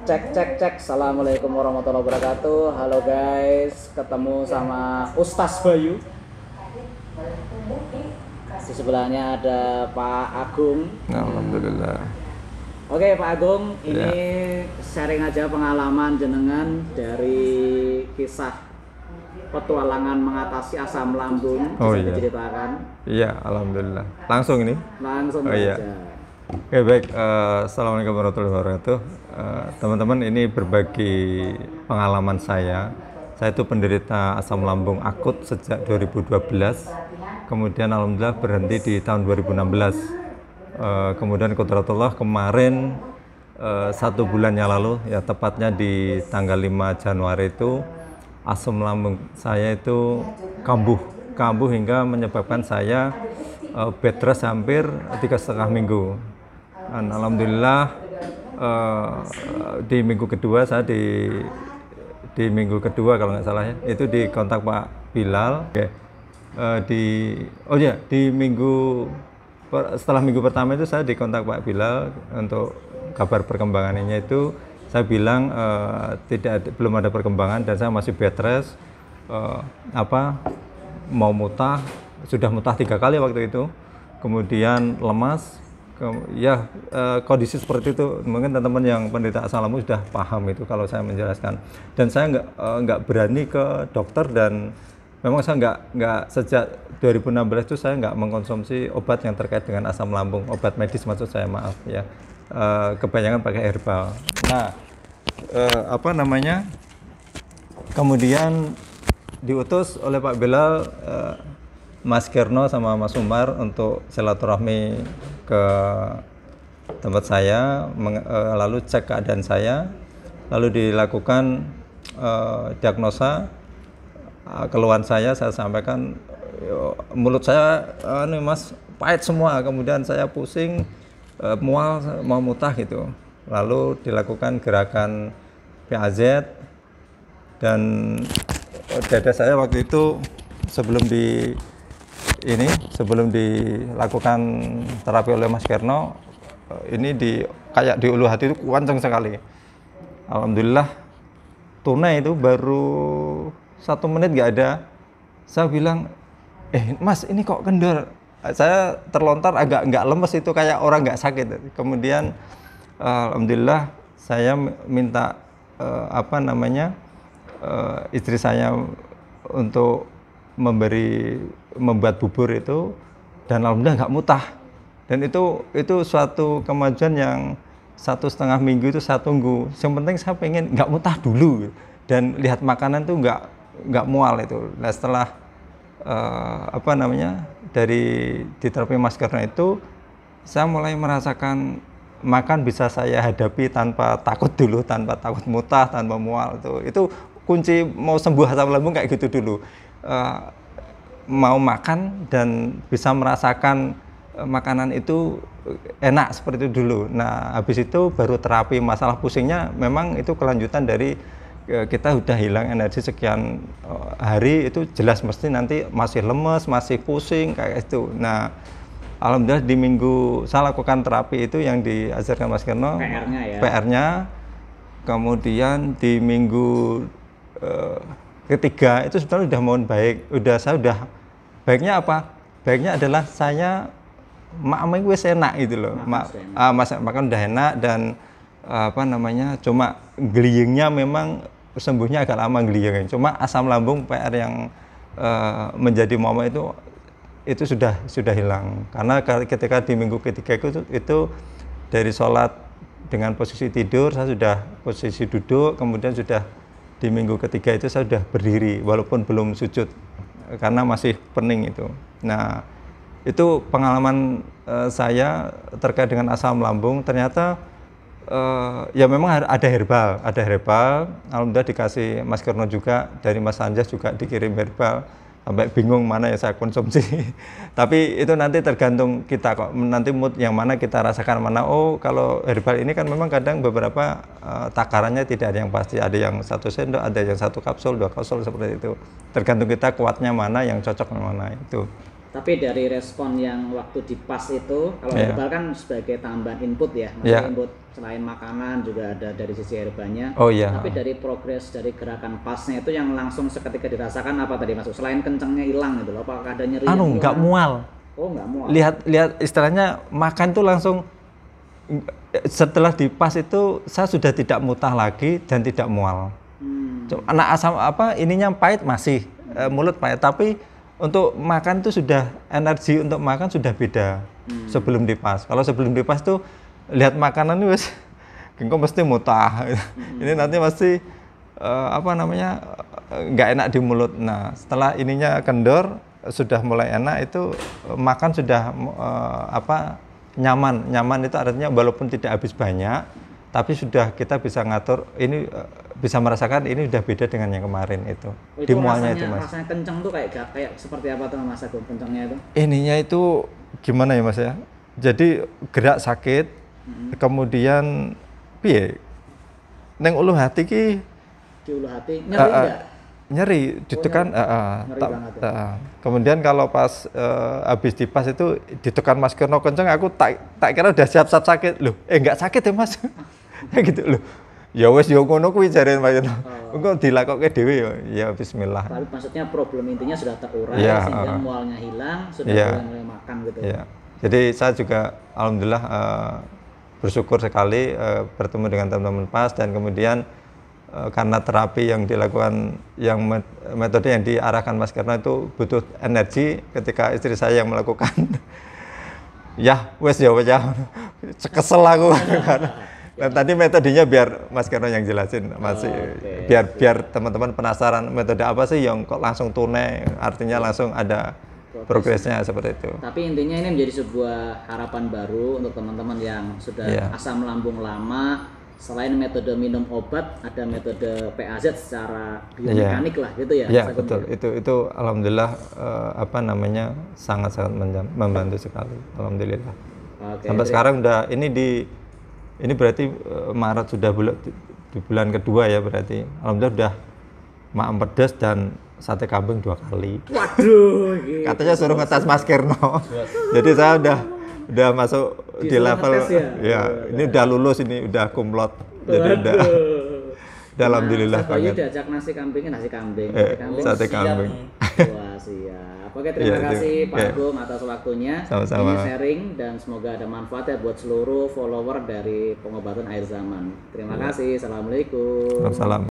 Cek cek cek. Assalamualaikum warahmatullahi wabarakatuh. Halo guys, ketemu sama Ustaz Bayu. Di sebelahnya ada Pak Agung. Alhamdulillah. Oke Pak Agung, ini Ya. sharing aja pengalaman jenengan dari kisah petualangan mengatasi asam lambung. Oh, Bisa iya. diceritakan? Iya, alhamdulillah. Langsung ini. Langsung Oh, aja. iya. Oke, baik. Assalamualaikum warahmatullahi wabarakatuh. Teman-teman, ini berbagi pengalaman saya. Saya itu penderita asam lambung akut sejak 2012. Kemudian alhamdulillah berhenti di tahun 2016. Kemudian qudratullah kemarin 1 bulan yang lalu, ya tepatnya di tanggal 5 Januari itu asam lambung saya itu kambuh hingga menyebabkan saya bed rest hampir 3,5 minggu. Dan alhamdulillah di minggu kedua saya di minggu kedua kalau nggak salah ya, itu di kontak Pak Bilal. Oke. Di setelah minggu pertama itu saya dikontak Pak Bilal untuk kabar perkembangannya. Itu saya bilang belum ada perkembangan dan saya masih bed rest, mau mutah, sudah mutah 3 kali waktu itu, kemudian lemas. Kondisi seperti itu mungkin teman-teman yang penderita asam lambung sudah paham itu kalau saya menjelaskan. Dan saya nggak berani ke dokter, dan memang saya nggak sejak 2016 itu saya nggak mengkonsumsi obat yang terkait dengan asam lambung, obat medis maksud saya, maaf ya. Kebanyakan pakai herbal. Nah, kemudian diutus oleh Pak Bilal, Mas Kirno sama Mas Umar untuk silaturahmi ke tempat saya, lalu cek keadaan saya, lalu dilakukan diagnosa. Keluhan saya sampaikan, mulut saya Mas pahit semua, kemudian saya pusing, mual, mau mutah gitu. Lalu dilakukan gerakan PAZ, dan dada saya waktu itu sebelum dilakukan terapi oleh Mas Kirno, ini kayak di ulu hati itu kencang sekali. Alhamdulillah tunai itu baru 1 menit nggak ada. Saya bilang, Mas ini kok kendor. Saya terlontar agak nggak lemes, itu kayak orang nggak sakit. Kemudian alhamdulillah saya minta istri saya untuk membuat bubur itu, dan alhamdulillah nggak mutah. Dan itu suatu kemajuan yang 1,5 minggu itu saya tunggu. Yang penting saya pengen nggak mutah dulu, dan lihat makanan tuh nggak mual itu. Nah, setelah di terapi Mas Kirno itu, saya mulai merasakan makan bisa saya hadapi tanpa takut dulu, tanpa takut mutah, tanpa mual. Itu kunci mau sembuh asam lambung kayak gitu dulu. Mau makan dan bisa merasakan makanan itu enak seperti itu dulu. Nah, habis itu baru terapi. Masalah pusingnya memang itu kelanjutan dari kita udah hilang energi sekian hari, itu jelas mesti nanti masih lemes, masih pusing kayak itu. Nah, alhamdulillah di minggu saya lakukan terapi itu yang diajarkan Mas Kirno, PR-nya. Kemudian di minggu ketiga itu sebenarnya udah mohon baik, saya udah baiknya apa? Baiknya adalah saya makan wis enak gitu loh. Makan udah enak, dan cuma gliyingnya memang sembuhnya agak lama gliyingnya. Cuma asam lambung PR yang menjadi momok itu sudah hilang. Karena ketika di minggu ketiga itu dari sholat dengan posisi tidur, saya sudah posisi duduk, kemudian sudah di minggu ketiga itu saya sudah berdiri walaupun belum sujud karena masih pening itu. Nah, itu pengalaman saya terkait dengan asam lambung. Ternyata ya memang ada herbal. Alhamdulillah dikasih Mas Kirno juga, dari Mas Anjas juga dikirim herbal. Sampai bingung mana yang saya konsumsi. Tapi itu nanti tergantung kita kok, nanti mood yang mana kita rasakan mana. Kalau herbal ini kan memang kadang beberapa takarannya tidak ada yang pasti, ada yang 1 sendok, ada yang 1 kapsul, 2 kapsul, seperti itu. Tergantung kita kuatnya mana, yang cocok mana itu. Tapi dari respon yang waktu di PAS itu, kalau Iya. herbal kan sebagai tambahan input ya, Iya. maksudnya input selain makanan juga ada dari sisi herbalnya. Oh iya. Tapi dari progres dari gerakan PASnya itu yang langsung seketika dirasakan apa tadi masuk? Selain kencengnya hilang gitu loh, apakah ada nyeri? yang Nggak hilang? mual. Oh nggak mual. Lihat istilahnya makan tuh langsung setelah di PAS itu saya sudah tidak mutah lagi dan tidak mual. Anak asam apa ininya pahit masih mulut pahit, tapi untuk makan itu sudah energi untuk makan sudah beda sebelum di PAS. Kalau sebelum di PAS tuh lihat makanan itu wes engko mesti mutah. Ini nanti pasti apa namanya nggak enak di mulut. Nah setelah ininya kendor sudah mulai enak itu makan sudah apa nyaman itu artinya walaupun tidak habis banyak tapi sudah kita bisa ngatur ini bisa merasakan ini udah beda dengan yang kemarin itu. Oh, Di mualnya itu Mas. rasanya kenceng tuh kayak seperti apa tuh Mas Agung kencengnya itu? Ininya itu gimana ya Mas ya? Jadi gerak sakit, kemudian piye? Neng ulu hati ki Di ulu hati nyeri enggak? nyeri ditekan Nyeri banget ya? kemudian kalau pas habis dipas itu ditekan Mas Kirno kenceng aku tak kira udah siap-siap sakit loh enggak sakit ya Mas gitu loh ya wes yo ngono kuwi jare Mas Kirno engko dilakokke dhewe ya bismillah. Tapi maksudnya problem intinya sudah terurai Iya, sehingga mualnya hilang, sudah Iya. mulai makan gitu. Ya. Jadi saya juga alhamdulillah bersyukur sekali bertemu dengan teman-teman PAS dan kemudian karena terapi yang dilakukan yang metode yang diarahkan Mas Kirno itu butuh energi ketika istri saya yang melakukan ya wes ya kesel aku dan tadi metodenya biar Mas Kirno yang jelasin masih biar teman-teman penasaran metode apa sih yang kok langsung tunai artinya langsung ada progresnya seperti itu. Tapi intinya ini menjadi sebuah harapan baru untuk teman-teman yang sudah Iya. asam lambung lama. Selain metode minum obat, ada metode PAZ secara biomekanik lah gitu ya. Iya Mas Agung? betul itu alhamdulillah apa namanya sangat membantu sekali alhamdulillah. Oke, Sampai sekarang udah ini berarti Maret sudah di bulan kedua ya berarti alhamdulillah udah maem pedas dan sate kambing 2 kali. Waduh, gitu. Katanya suruh ngetes Mas Kirno. Jadi saya udah masuk di Disuruh level ngetes ya? ya ini udah lulus ini udah kumlot. Jadi udah alhamdulillah Mas Bayu banget. diajak nasi kambing. Sate kambing. Wah siap. Oke terima Iya, kasih Pak iya. Agung atas waktunya. Sama-sama. Ini sharing dan semoga ada manfaatnya buat seluruh follower dari pengobatan akhir zaman. Terima kasih. Assalamualaikum. Salam.